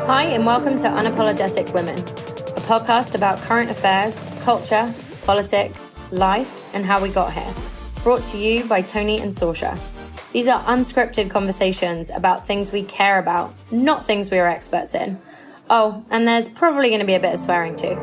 Hi, and welcome to Unapologetic Women, a podcast about current affairs, culture, politics, life, and how we got here. Brought to you by Tony and Sorcha. These are unscripted conversations about things we care about, not things we are experts in. Oh, and there's probably going to be a bit of swearing too.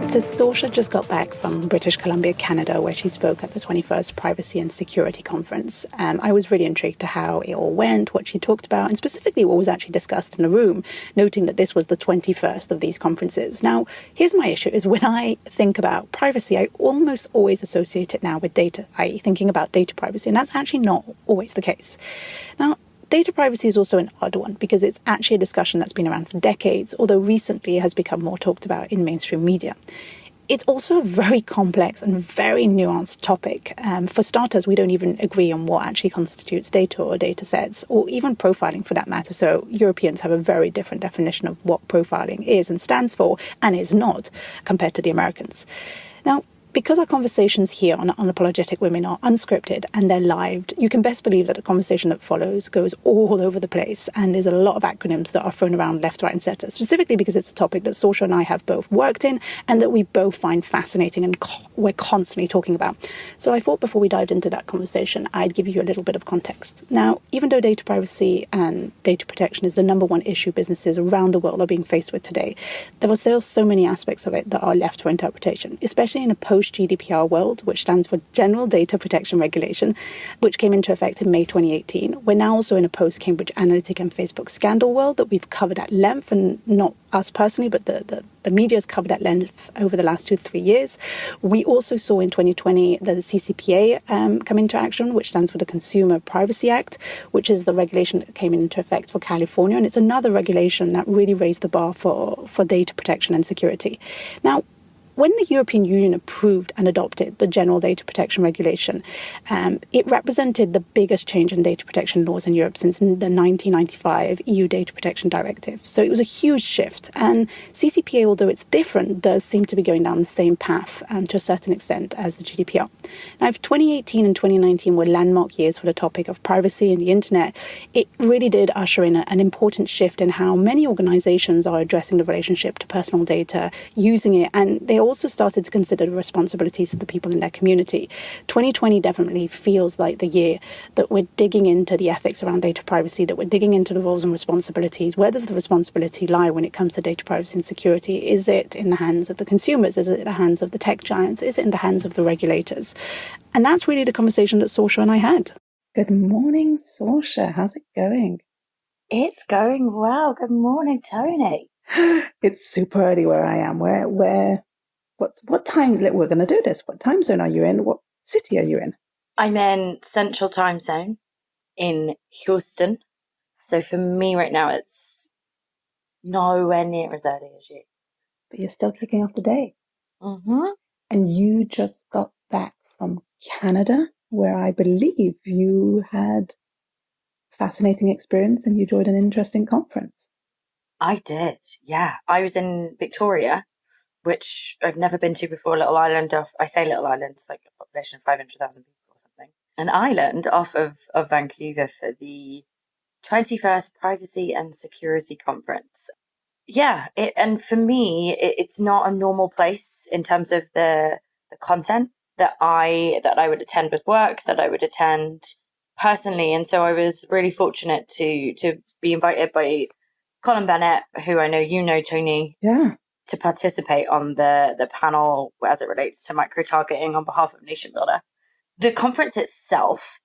So Sorcha just got back from British Columbia, Canada, where she spoke at the 21st Privacy and Security Conference. I was really intrigued to how it all went, what she talked about, and specifically what was actually discussed in the room, noting that this was the 21st of these conferences. Now, here's my issue, is when I think about privacy, I almost always associate it now with data, i.e. thinking about data privacy, and that's actually not always the case. Now, data privacy is also an odd one because it's actually a discussion that's been around for decades, although recently it has become more talked about in mainstream media. It's also a very complex and very nuanced topic. For starters, we don't even agree on what actually constitutes data or data sets, or even profiling for that matter. So Europeans have a very different definition of what profiling is and stands for and is not compared to the Americans. Now, because our conversations here on Unapologetic Women are unscripted and they're lived, you can best believe that the conversation that follows goes all over the place, and there's a lot of acronyms that are thrown around left, right and centre, specifically because it's a topic that Sorcha and I have both worked in and that we both find fascinating and we're constantly talking about. So I thought before we dived into that conversation, I'd give you a little bit of context. Now, even though data privacy and data protection is the number one issue businesses around the world are being faced with today, there are still so many aspects of it that are left for interpretation, especially in a post-GDPR world, which stands for General Data Protection Regulation, which came into effect in May 2018. We're now also in a post-Cambridge Analytica and Facebook scandal world that we've covered at length, and not us personally, but the media has covered at length over the last 2-3 years. We also saw in 2020 the CCPA come into action, which stands for the Consumer Privacy Act, which is the regulation that came into effect for California. And it's another regulation that really raised the bar for data protection and security. Now, when the European Union approved and adopted the General Data Protection Regulation, it represented the biggest change in data protection laws in Europe since the 1995 EU Data Protection Directive. So it was a huge shift. And CCPA, although it's different, does seem to be going down the same path to a certain extent as the GDPR. Now, if 2018 and 2019 were landmark years for the topic of privacy and the internet, it really did usher in an important shift in how many organizations are addressing the relationship to personal data, using it, and they also started to consider the responsibilities of the people in their community. 2020 definitely feels like the year that we're digging into the ethics around data privacy, that we're digging into the roles and responsibilities. Where does the responsibility lie when it comes to data privacy and security? Is it in the hands of the consumers? Is it in the hands of the tech giants? Is it in the hands of the regulators? And that's really the conversation that Sorcha and I had. Good morning, Sorcha. How's it going? It's going well. Good morning, Tony. It's super early where I am. What time? We're going to do this. What time zone are you in? What city are you in? I'm in Central Time Zone in Houston. So for me right now, it's nowhere near as early as you. But you're still kicking off the day. Mm-hmm. And you just got back from Canada, where I believe you had a fascinating experience and you joined an interesting conference. I did, yeah. I was in Victoria, which I've never been to before, a little island I say little island, it's like a population of 500,000 people or something. An island off of Vancouver for the 21st Privacy and Security Conference. Yeah, and for me, it's not a normal place in terms of the content that I would attend with work, that I would attend personally. And so I was really fortunate to be invited by Colin Bennett, who I know you know, Tony. Yeah. To participate on the panel as it relates to micro-targeting on behalf of Nation Builder. The conference itself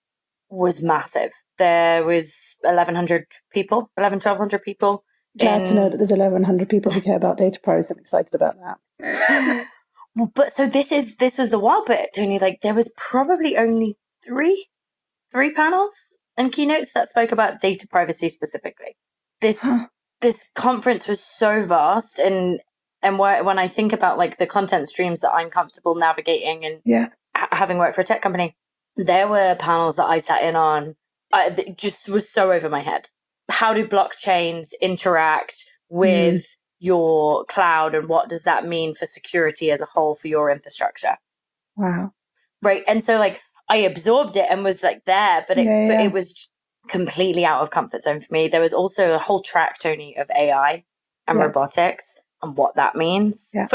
was massive. There was 1,100 people, 1,200 people. Glad to know that there's 1,100 people who care about data privacy. I'm excited about that. But so this was the wild bit, Tony. Like there was probably only three panels and keynotes that spoke about data privacy specifically. This conference was so vast and when I think about like the content streams that I'm comfortable navigating and having worked for a tech company, there were panels that I sat in on that just was so over my head. How do blockchains interact with your cloud and what does that mean for security as a whole for your infrastructure? Wow. Right. And so like I absorbed it and was like there, but it was completely out of comfort zone for me. There was also a whole track, Tony, of AI and robotics and what that means. Yeah.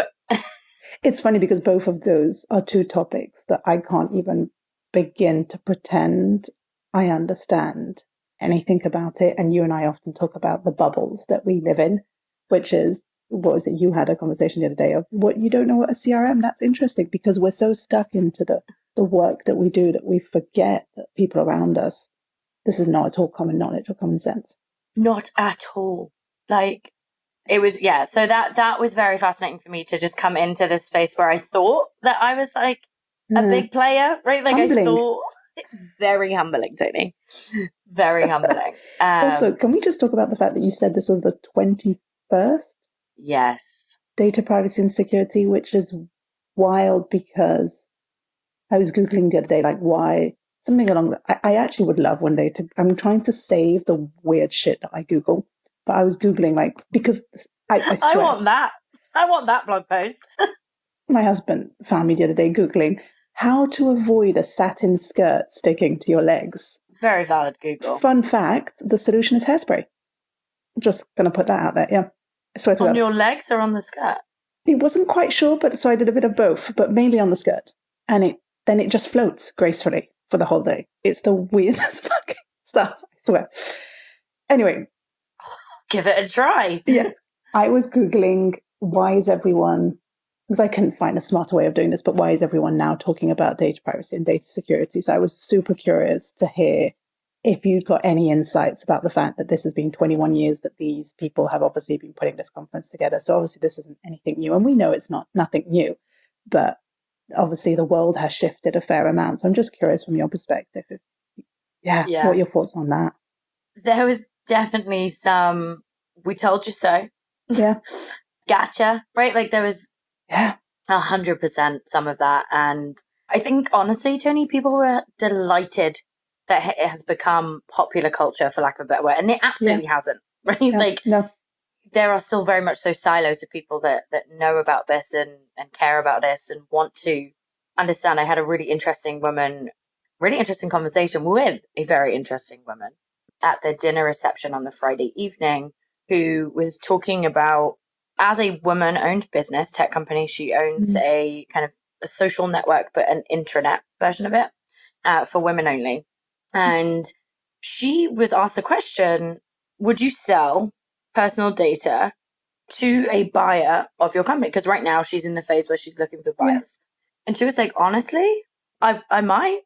It's funny because both of those are two topics that I can't even begin to pretend I understand anything about it. And you and I often talk about the bubbles that we live in, which is, what was it? You had a conversation the other day of what you don't know what a CRM. That's interesting because we're so stuck into the work that we do that we forget that people around us, this is not at all common knowledge or common sense. Not at all. Like, it was, so that was very fascinating for me to just come into this space where I thought that I was like a big player, right? Like humbling. I thought, very humbling, Tony. Very humbling. Also, can we just talk about the fact that you said this was the 21st? Yes. Data privacy and security, which is wild because I was Googling the other day, like why, something along, I actually would love one day I'm trying to save the weird shit that I Google. But I was Googling, like, because I swear. I want that. I want that blog post. My husband found me the other day Googling how to avoid a satin skirt sticking to your legs. Very valid Google. Fun fact, the solution is hairspray. Just going to put that out there, yeah. I swear to God. On your legs or on the skirt? It wasn't quite sure, but so I did a bit of both, but mainly on the skirt. And then it just floats gracefully for the whole day. It's the weirdest fucking stuff, I swear. Anyway. Give it a try. Yeah. I was Googling, why is everyone, because I couldn't find a smarter way of doing this, but why is everyone now talking about data privacy and data security? So I was super curious to hear if you'd got any insights about the fact that this has been 21 years that these people have obviously been putting this conference together. So obviously this isn't anything new. And we know it's nothing new, but obviously the world has shifted a fair amount. So I'm just curious from your perspective. What are your thoughts on that? There was definitely some, we told you so. Yeah. Gotcha. Right? Like there was 100% some of that. And I think honestly, Tony, people were delighted that it has become popular culture, for lack of a better word. And it absolutely hasn't, right? Yeah. There are still very much so silos of people that know about this and care about this and want to understand. I had a really interesting conversation with a very interesting woman at the dinner reception on the Friday evening, who was talking about, as a woman-owned business, tech company, she owns a kind of a social network, but an intranet version of it for women only. And she was asked the question, would you sell personal data to a buyer of your company? Because right now she's in the phase where she's looking for buyers. Yeah. And she was like, honestly, I might.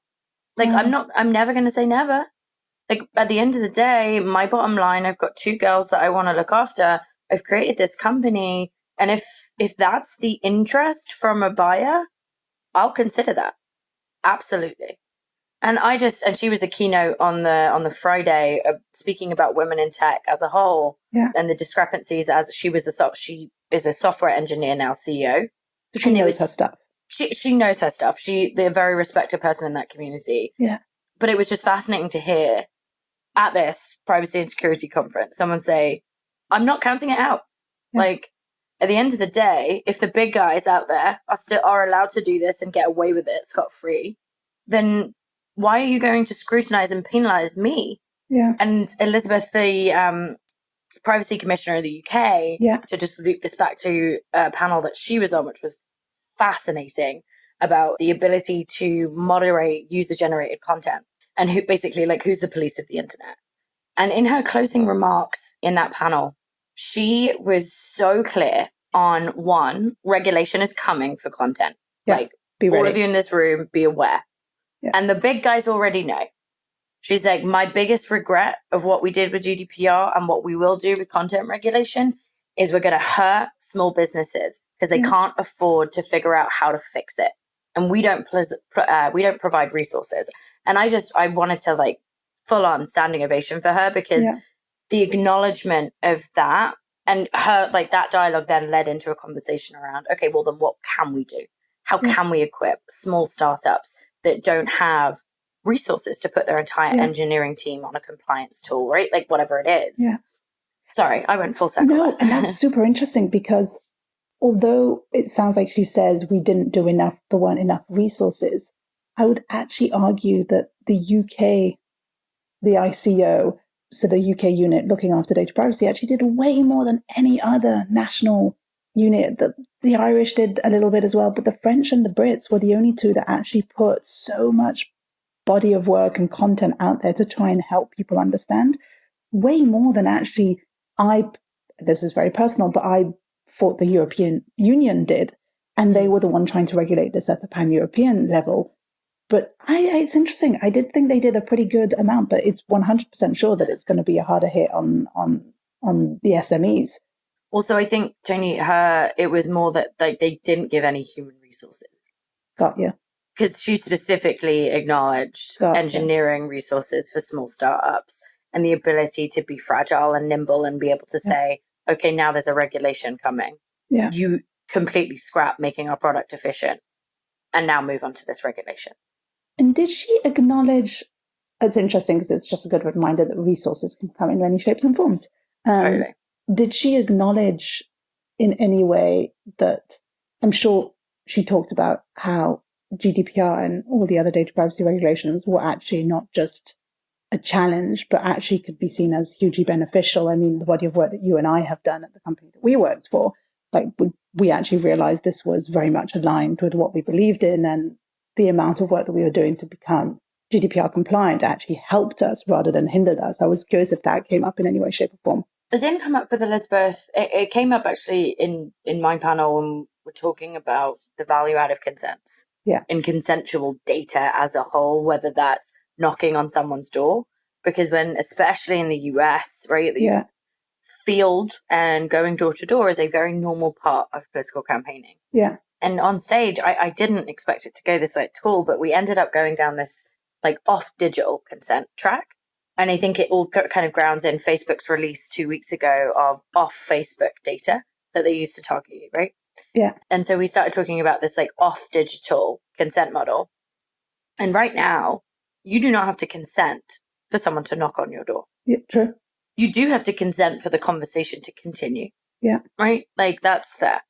Like, I'm never going to say never. Like, at the end of the day, my bottom line, I've got 2 girls that I want to look after. I've created this company. And if that's the interest from a buyer, I'll consider that. Absolutely. And she was a keynote on the Friday speaking about women in tech as a whole and the discrepancies, as she is a software engineer now, CEO. So she knows her stuff. She knows her stuff. They're a very respected person in that community. Yeah. But it was just fascinating to hear at this privacy and security conference, someone say, I'm not counting it out. Yeah. Like, at the end of the day, if the big guys out there are allowed to do this and get away with it scot-free, then why are you going to scrutinize and penalize me? Yeah. And Elizabeth, the privacy commissioner of the UK, to just loop this back to a panel that she was on, which was fascinating, about the ability to moderate user-generated content and who's the police of the internet. And in her closing remarks in that panel, she was so clear on, one, regulation is coming for content. Yeah, like, all of you in this room, be aware. Yeah. And the big guys already know. She's like, my biggest regret of what we did with GDPR and what we will do with content regulation is we're going to hurt small businesses because they can't afford to figure out how to fix it. And we don't provide resources. And I wanted to full on standing ovation for her, because the acknowledgement of that and her, that dialogue then led into a conversation around, okay, well then what can we do? How can we equip small startups that don't have resources to put their entire engineering team on a compliance tool, right? Like whatever it is. Yeah. Sorry, I went full circle. No, and that's super interesting, because although it sounds like she says we didn't do enough, there weren't enough resources, I would actually argue that the UK the ICO, so the UK unit looking after data privacy, actually did way more than any other national unit. The Irish did a little bit as well, but the French and the Brits were the only two that actually put so much body of work and content out there to try and help people understand, way more than actually this is very personal, but I thought the European Union did, and they were the one trying to regulate this at the pan-European level. But it's interesting. I did think they did a pretty good amount, but it's 100% sure that it's going to be a harder hit on the SMEs. Also, I think, Tony, it was more that like they didn't give any human resources. Got you. Because she specifically acknowledged engineering resources for small startups and the ability to be fragile and nimble and be able to say, okay, now there's a regulation coming. Yeah. You completely scrap making our product efficient and now move on to this regulation. And did she acknowledge, it's interesting because it's just a good reminder that resources can come in many shapes and forms. Totally. Did she acknowledge in any way that, I'm sure she talked about how GDPR and all the other data privacy regulations were actually not just a challenge, but actually could be seen as hugely beneficial. I mean, the body of work that you and I have done at the company that we worked for, like we actually realized this was very much aligned with what we believed in, and the amount of work that we were doing to become GDPR compliant actually helped us rather than hindered us. I was curious if that came up in any way, shape or form. It didn't come up with Elizabeth. It came up actually in my panel when we're talking about the value out of consents. Yeah. In consensual data as a whole, whether that's knocking on someone's door. Because especially in the US, right, field and going door to door is a very normal part of political campaigning. Yeah. And on stage, I didn't expect it to go this way at all, but we ended up going down this like off digital consent track. And I think it all kind of grounds in Facebook's release 2 weeks ago of off Facebook data that they used to target you, right? Yeah. And so we started talking about this like off digital consent model. And right now, you do not have to consent for someone to knock on your door. Yeah, true. You do have to consent for the conversation to continue. Yeah. Right? Like that's fair.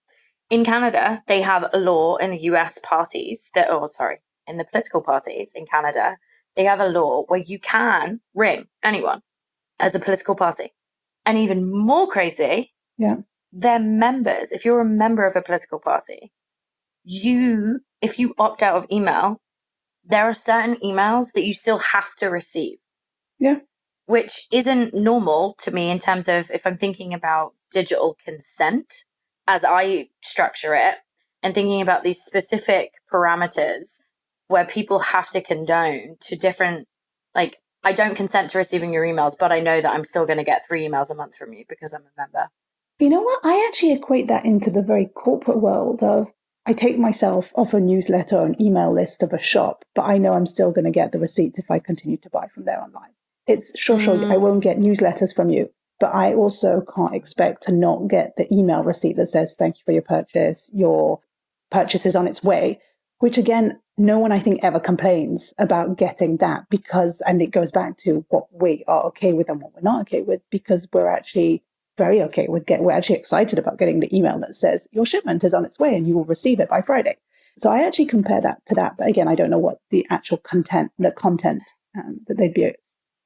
In Canada, they have a law in the US parties in the political parties in Canada, they have a law where you can ring anyone as a political party. And even more crazy, their members, if you're a member of a political party, if you opt out of email, there are certain emails that you still have to receive. Yeah. Which isn't normal to me in terms of if I'm thinking about digital consent as I structure it and thinking about these specific parameters where people have to condone to different, like, I don't consent to receiving your emails, but I know that I'm still going to get 3 emails a month from you because I'm a member. You know what? I actually equate that into the very corporate world of, I take myself off a newsletter or an email list of a shop, but I know I'm still going to get the receipts if I continue to buy from there online. It's sure, I won't get newsletters from you, but I also can't expect to not get the email receipt that says, thank you for your purchase is on its way, which again, no one I think ever complains about getting that and it goes back to what we are okay with and what we're not okay with, because we're actually very okay with we're actually excited about getting the email that says your shipment is on its way and you will receive it by Friday. So I actually compare that to that. But again, I don't know what the actual content that they'd be.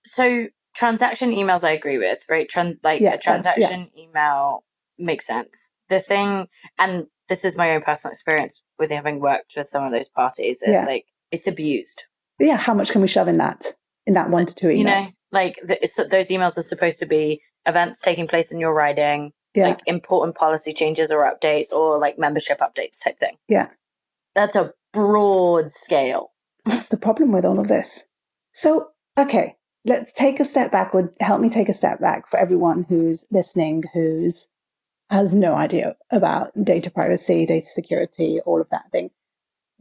So transaction emails, I agree with, right? A transaction email makes sense. The thing, and this is my own personal experience with having worked with some of those parties, is like, it's abused. Yeah. How much can we shove in that 1 to 2 emails? You know, like those emails are supposed to be events taking place in your riding, like important policy changes or updates or like membership updates type thing. Yeah. That's a broad scale. The problem with all of this. So, okay. Let's take a step back. Help me take a step back for everyone who's listening, has no idea about data privacy, data security, all of that thing.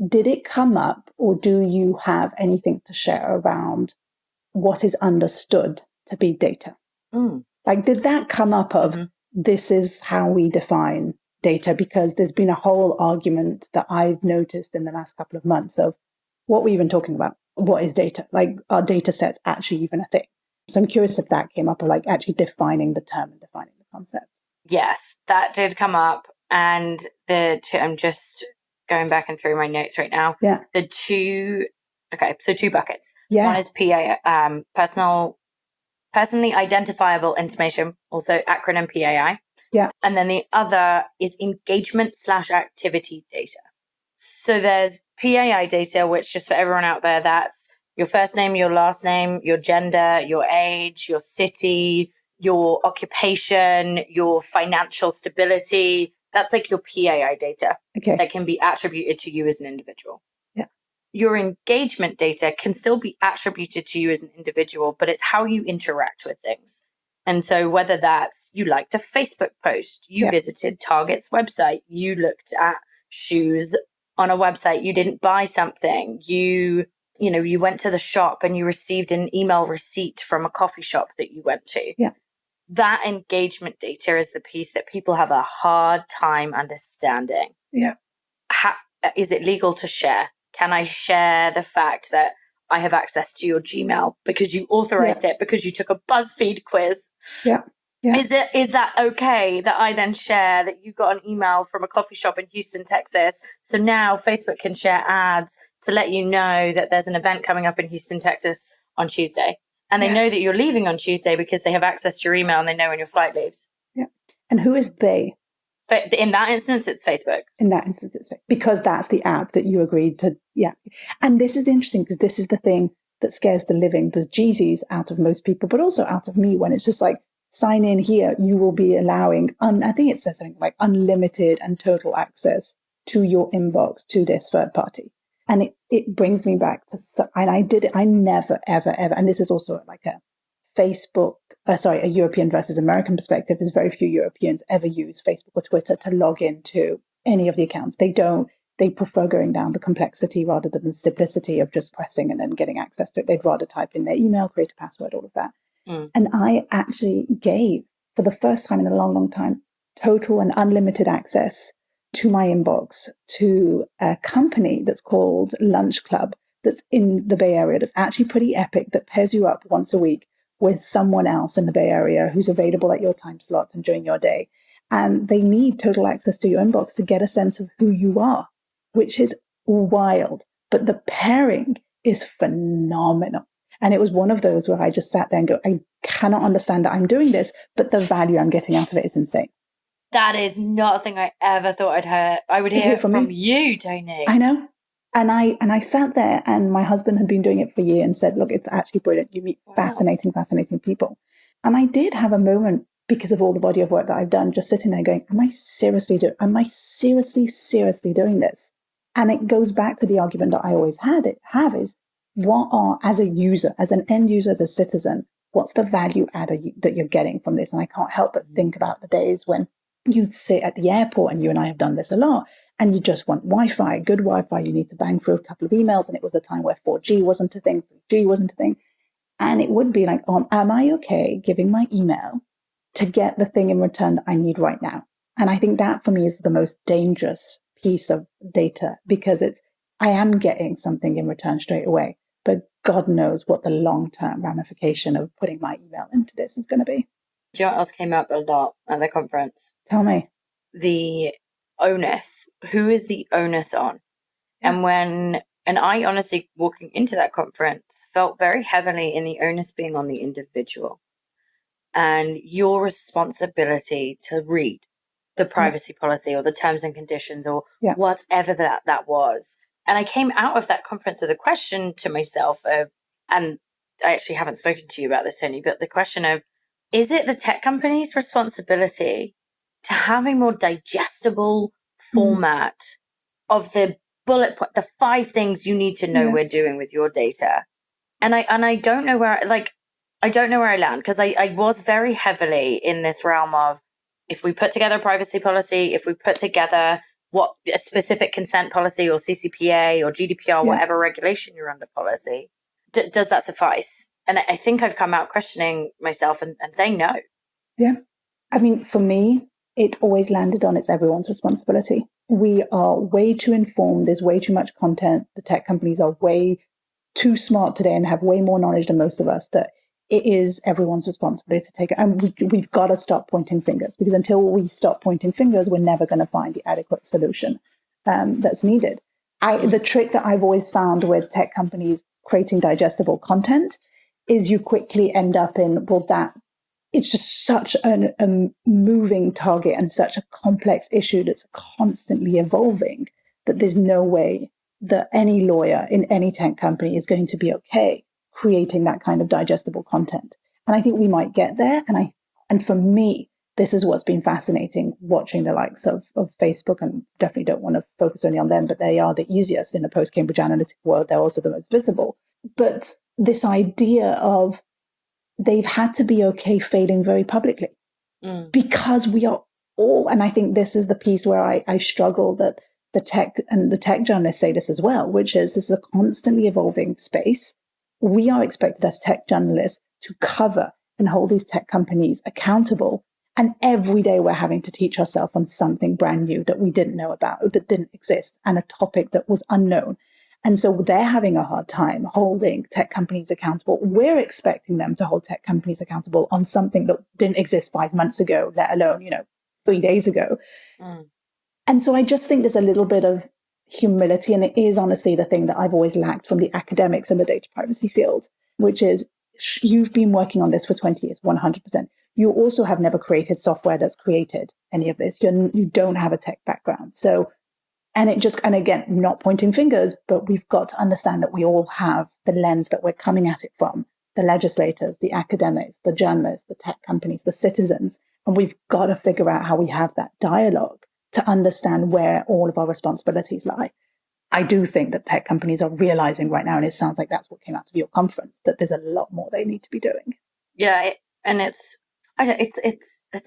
Did it come up, or do you have anything to share around what is understood to be data? Like, did that come up of this is how we define data? Because there's been a whole argument that I've noticed in the last couple of months of what we're even talking about. What is data? Like, are data sets actually even a thing? So I'm curious if that came up, or like actually defining the term and defining the concept. Yes, that did come up. And I'm just going back and through my notes right now. Yeah. The two Okay, so 2 buckets. Yeah. One is personally identifiable information, also acronym PAI. Yeah. And then the other is engagement/activity data. So there's PAI data, which, just for everyone out there, that's your first name, your last name, your gender, your age, your city, your occupation, your financial stability. That's like your PAI data that can be attributed to you as an individual. Yeah. Your engagement data can still be attributed to you as an individual, but it's how you interact with things. And so whether that's you liked a Facebook post, you visited Target's website, you looked at shoes on a website, you didn't buy something, you went to the shop and you received an email receipt from a coffee shop that you went to. Yeah. That engagement data is the piece that people have a hard time understanding. Yeah. Is it legal to share? Can I share the fact that I have access to your Gmail because you authorized it, because you took a BuzzFeed quiz? Yeah. Yeah. Is that okay that I then share that you got an email from a coffee shop in Houston, Texas? So now Facebook can share ads to let you know that there's an event coming up in Houston, Texas on Tuesday. And they know that you're leaving on Tuesday because they have access to your email and they know when your flight leaves. Yeah. And who is they? In that instance, it's Facebook. In that instance, it's Facebook. Because that's the app that you agreed to. Yeah. And this is interesting because this is the thing that scares the living bejesus out of most people, but also out of me, when it's just like, sign in here, you will be allowing, I think it says something like unlimited and total access to your inbox to this third party. And it brings me back to, and I never, ever, ever, and this is also like a Facebook, a European versus American perspective, is very few Europeans ever use Facebook or Twitter to log into any of the accounts. They prefer going down the complexity rather than the simplicity of just pressing and then getting access to it. They'd rather type in their email, create a password, all of that. And I actually gave, for the first time in a long, long time, total and unlimited access to my inbox to a company that's called Lunch Club, that's in the Bay Area, that's actually pretty epic, that pairs you up once a week with someone else in the Bay Area who's available at your time slots and during your day. And they need total access to your inbox to get a sense of who you are, which is wild. But the pairing is phenomenal. And it was one of those where I just sat there and go, I cannot understand that I'm doing this, but the value I'm getting out of it is insane. That is not a thing I ever thought I would hear from you, Tony. I know. And I sat there, and my husband had been doing it for a year and said, look, it's actually brilliant. You meet fascinating people. And I did have a moment, because of all the body of work that I've done, just sitting there going, am I seriously doing this? And it goes back to the argument that I always have is, what are, as a user, as an end user, as a citizen, what's the value add that you're getting from this? And I can't help but think about the days when you'd sit at the airport, and you and I have done this a lot, and you just want Wi-Fi, good Wi-Fi. You need to bang through a couple of emails. And it was a time where 4G wasn't a thing, 3G wasn't a thing. And it would be like, am I okay giving my email to get the thing in return that I need right now? And I think that for me is the most dangerous piece of data, because I am getting something in return straight away, but God knows what the long-term ramification of putting my email into this is going to be. Do you know what else came up a lot at the conference? Tell me. The onus. Who is the onus on? Yeah. And I honestly, walking into that conference, felt very heavily in the onus being on the individual and your responsibility to read the privacy policy or the terms and conditions or whatever that was. And I came out of that conference with a question to myself of, and I actually haven't spoken to you about this, Tony, but the question of, is it the tech company's responsibility to have a more digestible format of the bullet point, the 5 things you need to know we're doing with your data? And I don't know where, I don't know where I land, because I was very heavily in this realm of, if we put together a privacy policy, if we put together what a specific consent policy or CCPA or GDPR, whatever regulation you're under policy, does that suffice? And I think I've come out questioning myself and saying no. Yeah. I mean, for me, it's always landed on it's everyone's responsibility. We are way too informed. There's way too much content. The tech companies are way too smart today and have way more knowledge than most of us, that it is everyone's responsibility to take it. And we've got to stop pointing fingers, because until we stop pointing fingers, we're never going to find the adequate solution that's needed. The trick that I've always found with tech companies, creating digestible content is you quickly end up in, well, that it's just such a moving target and such a complex issue that's constantly evolving that there's no way that any lawyer in any tech company is going to be okay creating that kind of digestible content. And I think we might get there. And for me, this is what's been fascinating, watching the likes of Facebook, and definitely don't want to focus only on them, but they are the easiest in a post-Cambridge Analytica world. They're also the most visible. But this idea of they've had to be okay failing very publicly because we are all, and I think this is the piece where I struggle that the tech journalists say this as well, which is this is a constantly evolving space. We are expected as tech journalists to cover and hold these tech companies accountable. And every day we're having to teach ourselves on something brand new that we didn't know about, that didn't exist, and a topic that was unknown. And so they're having a hard time holding tech companies accountable. We're expecting them to hold tech companies accountable on something that didn't exist 5 months ago, let alone, 3 days ago. And so I just think there's a little bit of humility. And it is honestly the thing that I've always lacked from the academics in the data privacy field, which is you've been working on this for 20 years, 100%. You also have never created software that's created any of this. You don't have a tech background. So, and again, not pointing fingers, but we've got to understand that we all have the lens that we're coming at it from, the legislators, the academics, the journalists, the tech companies, the citizens. And we've got to figure out how we have that dialogue to understand where all of our responsibilities lie. I do think that tech companies are realizing right now, and it sounds like that's what came out of your conference, that there's a lot more they need to be doing. Yeah, it's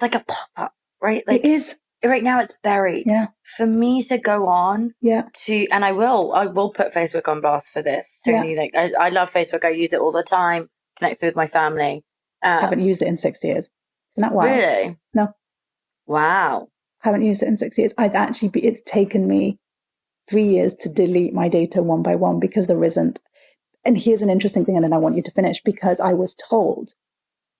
like a pop-up, right? Like, it is. Right now it's buried. Yeah. For me to go on and I will put Facebook on blast for this, Tony. Like I love Facebook. I use it all the time, connected with my family. Haven't used it in 6 years. Isn't that wild? Really? No. Wow. Haven't used it in 6 years. It's taken me 3 years to delete my data one by one because there isn't. And here's an interesting thing, and then I want you to finish, because I was told,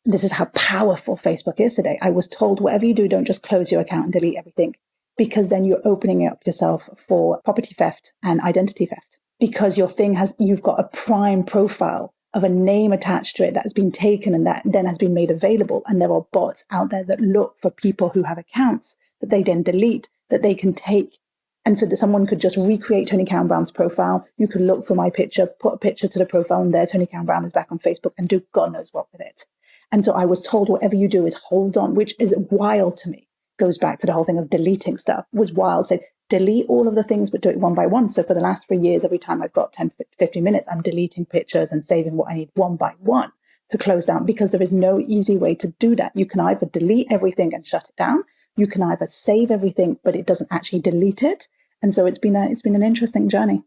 this is how powerful Facebook is today. I was told, whatever you do, don't just close your account and delete everything, because then you're opening up yourself for property theft and identity theft, because you've got a prime profile of a name attached to it that has been taken and that then has been made available. And there are bots out there that look for people who have accounts that they then delete, that they can take. And so that someone could just recreate Tony Cowan Brown's profile. You could look for my picture, put a picture to the profile, and there Tony Cowan Brown is back on Facebook and do God knows what with it. And so I was told, whatever you do is hold on, which is wild to me. Goes back to the whole thing of deleting stuff. It was wild. Said, delete all of the things, but do it one by one. So for the last 3 years, every time I've got 10, 15 minutes, I'm deleting pictures and saving what I need one by one to close down, because there is no easy way to do that. You can either delete everything and shut it down. You can either save everything, but it doesn't actually delete it. And so it's been an interesting journey.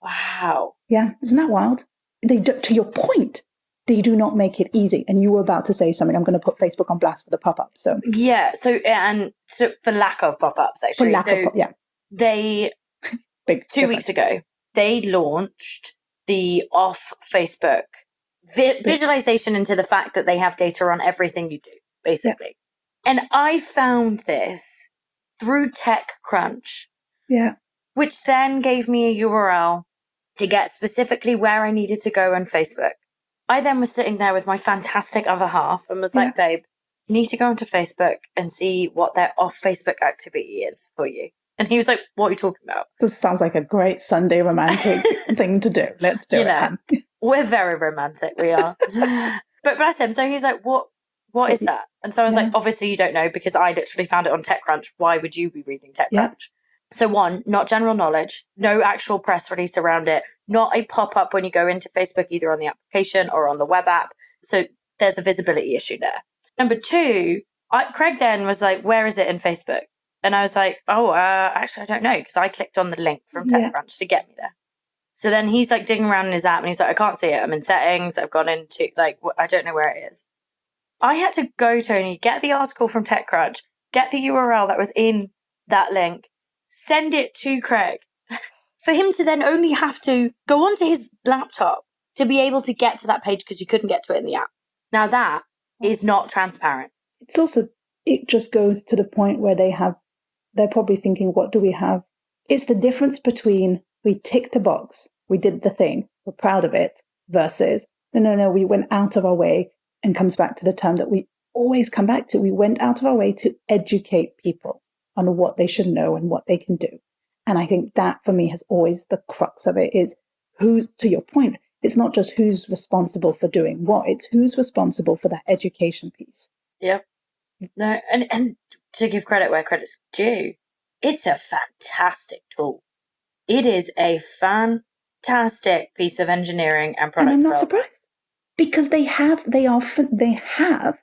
Wow. Yeah. Isn't that wild? To your point, they do not make it easy. And you were about to say something. I'm going to put Facebook on blast for the pop-up. So yeah. So for lack of pop-ups, actually. They big 2 weeks ago, they launched the off Facebook visualization into the fact that they have data on everything you do, basically. Yeah. And I found this through TechCrunch. Yeah. Which then gave me a URL to get specifically where I needed to go on Facebook. I then was sitting there with my fantastic other half and was like, babe, you need to go onto Facebook and see what their off Facebook activity is for you. And he was like, what are you talking about? This sounds like a great Sunday romantic thing to do. Let's do it. We're very romantic, we are. But bless him. So he's like, what is that? And so I was like, obviously you don't know, because I literally found it on TechCrunch. Why would you be reading TechCrunch? Yeah. So one, not general knowledge, no actual press release around it, not a pop-up when you go into Facebook, either on the application or on the web app. So there's a visibility issue there. Number two, Craig then was like, where is it in Facebook? And I was like, actually, I don't know, because I clicked on the link from TechCrunch to get me there. So then he's like digging around in his app and he's like, I can't see it. I'm in settings. I've gone into I don't know where it is. I had to go, Tony, get the article from TechCrunch, get the URL that was in that link, send it to Craig for him to then only have to go onto his laptop to be able to get to that page, because you couldn't get to it in the app. Now that is not transparent. It's also, it just goes to the point where they're probably thinking, what do we have? It's the difference between we ticked a box, we did the thing, we're proud of it, versus, no, we went out of our way, and comes back to the term that we always come back to. We went out of our way to educate people on what they should know and what they can do. And I think that for me has always the crux of it is who, to your point, it's not just who's responsible for doing what, it's who's responsible for that education piece. Yep. No, and to give credit where credit's due, it's a fantastic tool. It is a fantastic piece of engineering and product. And I'm not surprised because they have the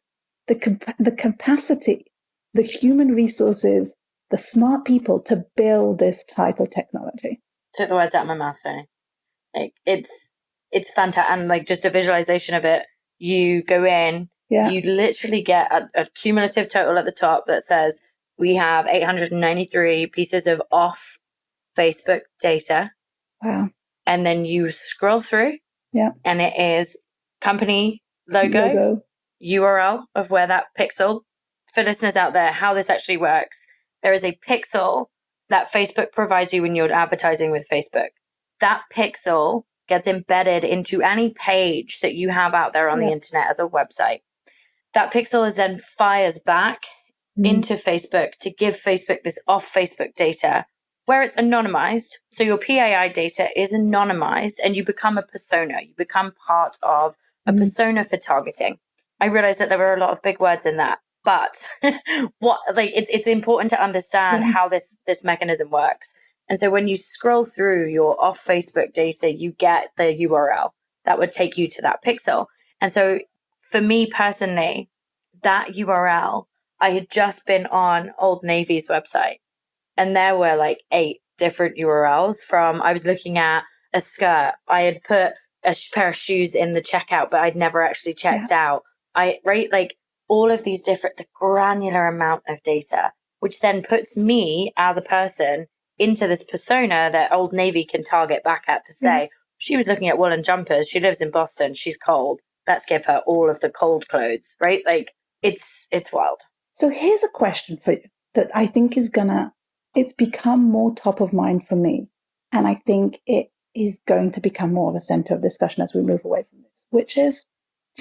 capacity, the human resources, the smart people to build this type of technology. Took the words out of my mouth, Tony. Like it's fantastic, and like just a visualization of it. You go in, you literally get a cumulative total at the top that says we have 893 pieces of off Facebook data. Wow. And then you scroll through, and it is company logo, URL of where that pixel. For listeners out there, how this actually works, there is a pixel that Facebook provides you when you're advertising with Facebook. That pixel gets embedded into any page that you have out there on the internet as a website. That pixel is then fires back into Facebook to give Facebook this off Facebook data where it's anonymized. So your PAI data is anonymized and you become a persona. You become part of a persona for targeting. I realized that there were a lot of big words in that, but it's important to understand how this mechanism works. And so when you scroll through your off Facebook data, you get the URL that would take you to that pixel. And so for me personally, that URL, I had just been on Old Navy's website and there were like 8 different URLs I was looking at a skirt. I had put a pair of shoes in the checkout, but I'd never actually checked out. Like all of these different, the granular amount of data, which then puts me as a person into this persona that Old Navy can target back at to say, she was looking at woolen jumpers. She lives in Boston. She's cold. Let's give her all of the cold clothes, right? Like it's wild. So here's a question for you that I think it's become more top of mind for me. And I think it is going to become more of a center of discussion as we move away from this, which is,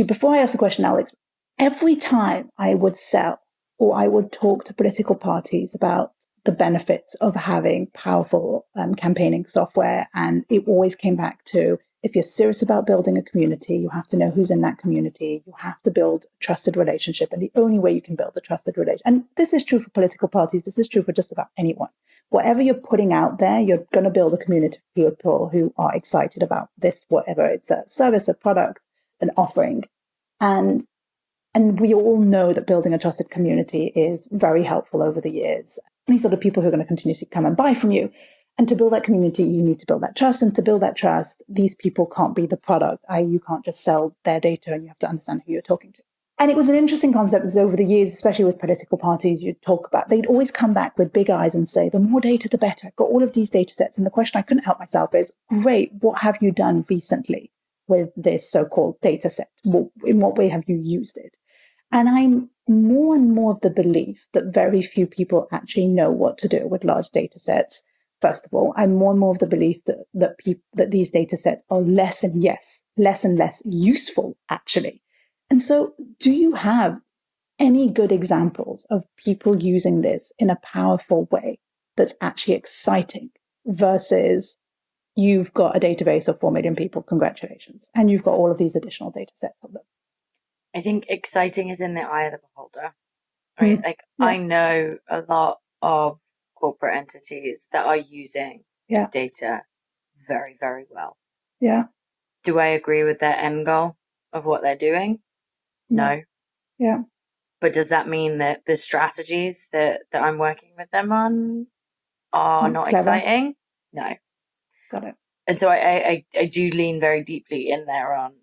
before I ask the question, Alex, every time I would sell or I would talk to political parties about the benefits of having powerful campaigning software, and it always came back to, if you're serious about building a community, you have to know who's in that community. You have to build a trusted relationship. And the only way you can build a trusted relationship, and this is true for political parties, this is true for just about anyone. Whatever you're putting out there, you're going to build a community of people who are excited about this, whatever it's a service, a product, an offering. And we all know that building a trusted community is very helpful over the years. These are the people who are going to continuously come and buy from you. And to build that community, you need to build that trust. And to build that trust, these people can't be the product. You can't just sell their data, and you have to understand who you're talking to. And it was an interesting concept because over the years, especially with political parties, you'd talk about, they'd always come back with big eyes and say, the more data, the better. I've got all of these data sets. And the question I couldn't help myself is, great, what have you done recently with this so-called data set? In what way have you used it? And I'm more and more of the belief that very few people actually know what to do with large data sets. First of all, I'm more and more of the belief that these data sets are less and less useful, actually. And so do you have any good examples of people using this in a powerful way that's actually exciting versus you've got a database of 4 million people, congratulations, and you've got all of these additional data sets of them? I think exciting is in the eye of the beholder, right? I know a lot of corporate entities that are using data very, very well. Yeah. Do I agree with their end goal of what they're doing? No. Yeah. But does that mean that the strategies that I'm working with them on are not clever. Exciting? No. Got it. And so I do lean very deeply in there on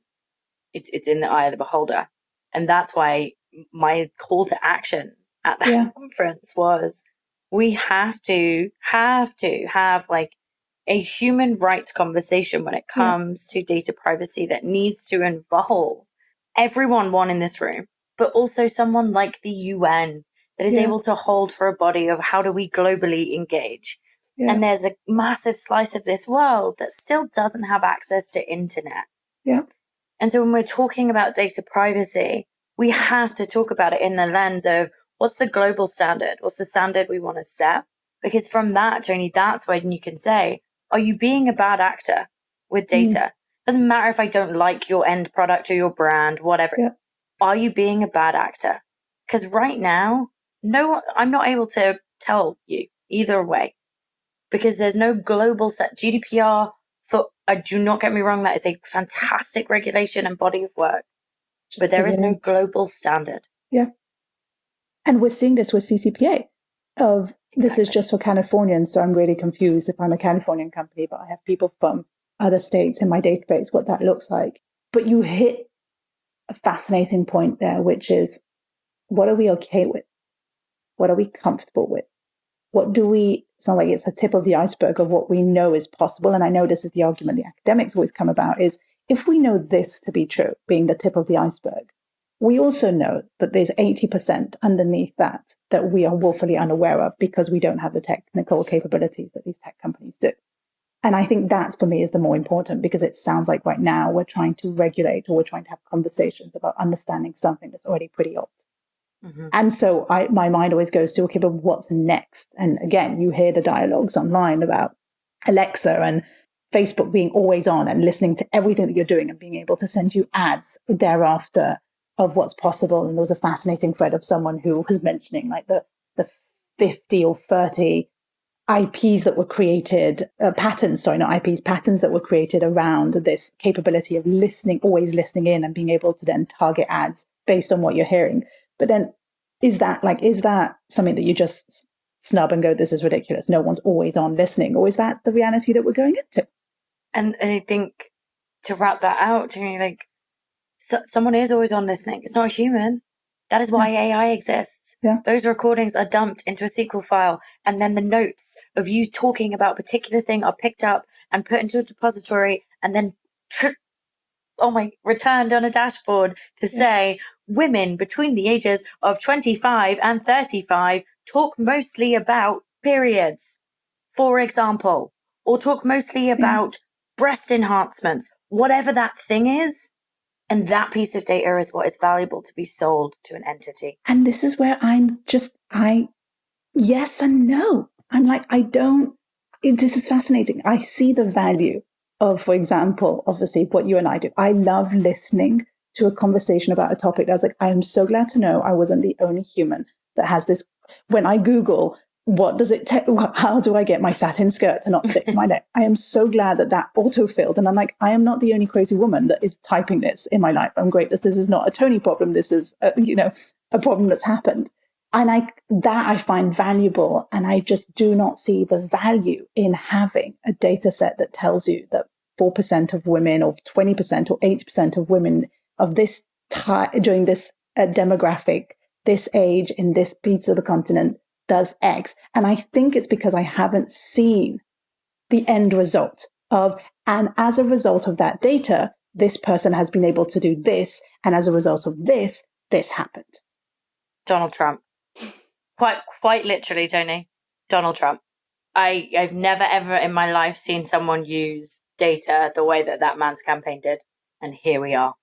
it's in the eye of the beholder. And that's why my call to action at that conference was, we have to have like a human rights conversation when it comes to data privacy that needs to involve everyone in this room, but also someone like the UN that is able to hold for a body of how do we globally engage. And there's a massive slice of this world that still doesn't have access to internet. Yeah. And so when we're talking about data privacy, we have to talk about it in the lens of what's the global standard? What's the standard we want to set? Because from that, Tony, that's when you can say, are you being a bad actor with data? Doesn't matter if I don't like your end product or your brand, whatever. Yeah. Are you being a bad actor? Because right now, no, I'm not able to tell you either way because there's no global set. GDPR, do not get me wrong, that is a fantastic regulation and body of work, but there is no global standard. Yeah. And we're seeing this with CCPA of this is just for Californians. So I'm really confused if I'm a Californian company, but I have people from other states in my database, what that looks like. But you hit a fascinating point there, which is what are we okay with? What are we comfortable with? What do we, it's not like it's the tip of the iceberg of what we know is possible. And I know this is the argument the academics always come about is if we know this to be true, being the tip of the iceberg, we also know that there's 80% underneath that we are woefully unaware of because we don't have the technical capabilities that these tech companies do. And I think that for me is the more important because it sounds like right now we're trying to regulate or we're trying to have conversations about understanding something that's already pretty old. Mm-hmm. And so my mind always goes to, okay, but what's next? And again, you hear the dialogues online about Alexa and Facebook being always on and listening to everything that you're doing and being able to send you ads thereafter of what's possible. And there was a fascinating thread of someone who was mentioning like the 50 or 30 IPs that were created, patents that were created around this capability of always listening in and being able to then target ads based on what you're hearing. But then is that something that you just snub and go, this is ridiculous, no one's always on listening? Or is that the reality that we're going into? And I think to wrap that out, someone is always on listening. It's not a human. That is why AI exists. Yeah. Those recordings are dumped into a SQL file, and then the notes of you talking about a particular thing are picked up and put into a depository and then returned on a dashboard to say women between the ages of 25 and 35 talk mostly about periods, for example, or talk mostly about breast enhancements, whatever that thing is. And that piece of data is what is valuable to be sold to an entity. And this is where yes and no. I'm like, this is fascinating. I see the value of, for example, obviously what you and I do. I love listening to a conversation about a topic. I was like, I am so glad to know I wasn't the only human that has this. When I Google, what does it take? How do I get my satin skirt to not stick to my neck? I am so glad that autofilled. And I'm like, I am not the only crazy woman that is typing this in my life. I'm great. This is not a Tony problem. This is, a problem that's happened. And I find valuable. And I just do not see the value in having a data set that tells you that 4% of women or 20% or 80% of women of this time during this demographic, this age in this piece of the continent does X. And I think it's because I haven't seen the end result and as a result of that data, this person has been able to do this. And as a result of this happened. Donald Trump. Quite literally, Tony. Donald Trump. I've never, ever in my life seen someone use data the way that man's campaign did. And here we are.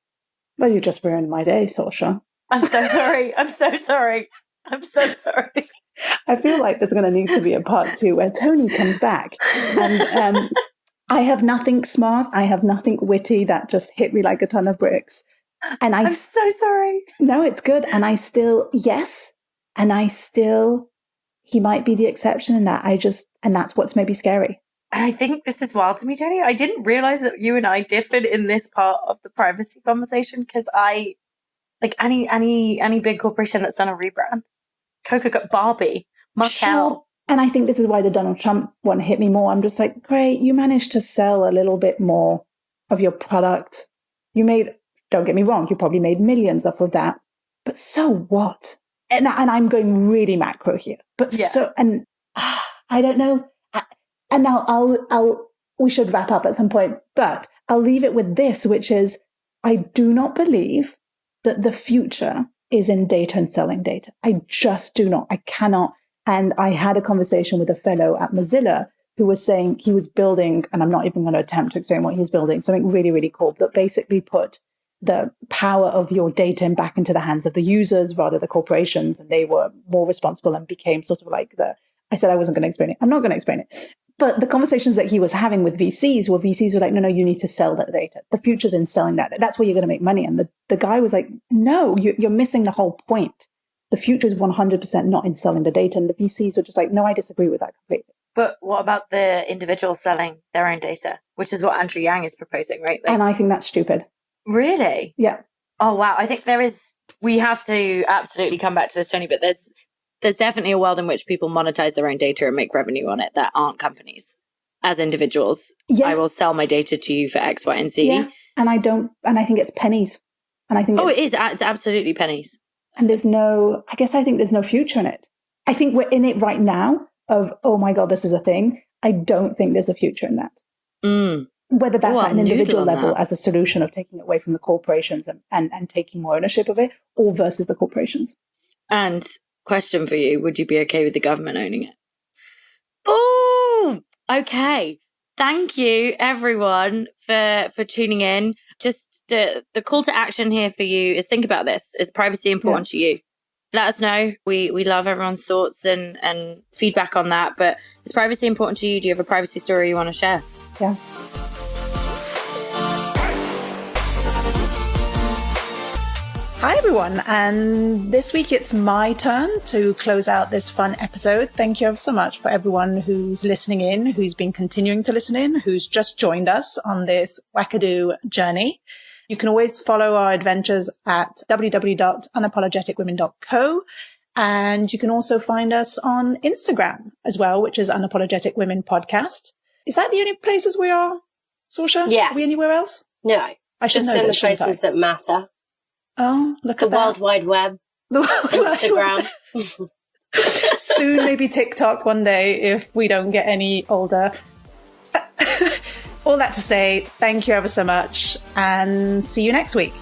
Well, you just ruined my day, Sorcha. I'm so sorry. I'm so sorry. I feel like there's going to need to be a part 2 where Tony comes back and I have nothing smart. I have nothing witty that just hit me like a ton of bricks. And I'm so sorry. No, it's good. And he might be the exception in that. And that's what's maybe scary. And I think this is wild to me, Tony. I didn't realize that you and I differed in this part of the privacy conversation because any big corporation that's done a rebrand, Coca-Cola, Barbie, Mattel. Sure. And I think this is why the Donald Trump one hit me more. I'm just like, great, you managed to sell a little bit more of your product. Don't get me wrong, you probably made millions off of that. But so what? And I'm going really macro here. But I don't know. And now we should wrap up at some point. But I'll leave it with this, which is I do not believe that the future is in data and selling data. I just do not. I cannot. And I had a conversation with a fellow at Mozilla who was saying he was building, and I'm not even going to attempt to explain what he was building, something really, really cool that basically put the power of your data back into the hands of the users rather than the corporations. And they were more responsible and became sort of like I said I wasn't going to explain it. I'm not going to explain it. But the conversations that he was having with VCs were like, no, you need to sell that data. The future's in selling that. That's where you're going to make money. And the guy was like, no, you're missing the whole point. The future is 100% not in selling the data. And the VCs were just like, no, I disagree with that completely. But what about the individuals selling their own data, which is what Andrew Yang is proposing, right? And I think that's stupid. Really? Yeah. Oh, wow. I think we have to absolutely come back to this, Tony, but there's definitely a world in which people monetize their own data and make revenue on it that aren't companies. As individuals, I will sell my data to you for X, Y, and Z. Yeah. And I think it's pennies. And I think it's absolutely pennies. And I think there's no future in it. I think we're in it right now of, oh my God, this is a thing. I don't think there's a future in that. Whether that's at an individual level as a solution of taking it away from the corporations and taking more ownership of it, or versus the corporations. And question for you, would you be okay with the government owning it? Oh, okay. Thank you, everyone, for tuning in. Just the call to action here for you is think about this. Is privacy important to you? Let us know. We love everyone's thoughts and feedback on that. But is privacy important to you? Do you have a privacy story you want to share? Yeah. Hi, everyone. And this week it's my turn to close out this fun episode. Thank you ever so much for everyone who's listening in, who's been continuing to listen in, who's just joined us on this wackadoo journey. You can always follow our adventures at www.unapologeticwomen.co. And you can also find us on Instagram as well, which is Unapologetic Women Podcast. Is that the only places we are, Sorcha? Yes. Are we anywhere else? No. I should just know in the this, shouldn't places I? that matter. Oh, look The at that. World Wide Web. The World Instagram. Soon maybe TikTok one day if we don't get any older. All that to say, thank you ever so much and see you next week.